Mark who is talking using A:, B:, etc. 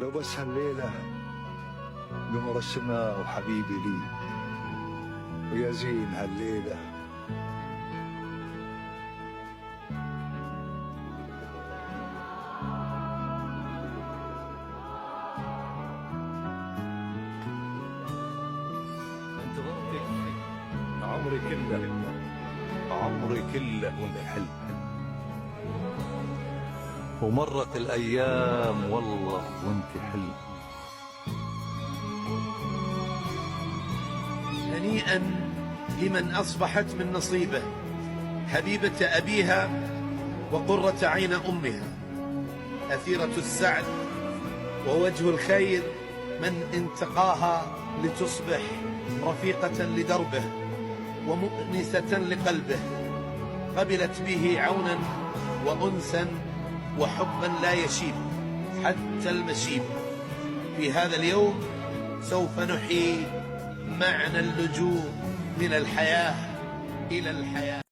A: لو بس هالليلة قمر السماء وحبيبي لي، ويا زين هالليلة. انتظرتك عمري كله، عمري كله وانت حلم، ومرت الأيام والله وانت حلم.
B: هنيئا لمن أصبحت من نصيبه حبيبة أبيها وقرة عين أمها، أثيرة السعد ووجه الخير، من انتقاها لتصبح رفيقة لدربه ومؤنسة لقلبه، قبلت به عونا وأنسا وحبا لا يشيب حتى المشيب. في هذا اليوم سوف نحيي معنى اللجوء من الحياة إلى الحياة.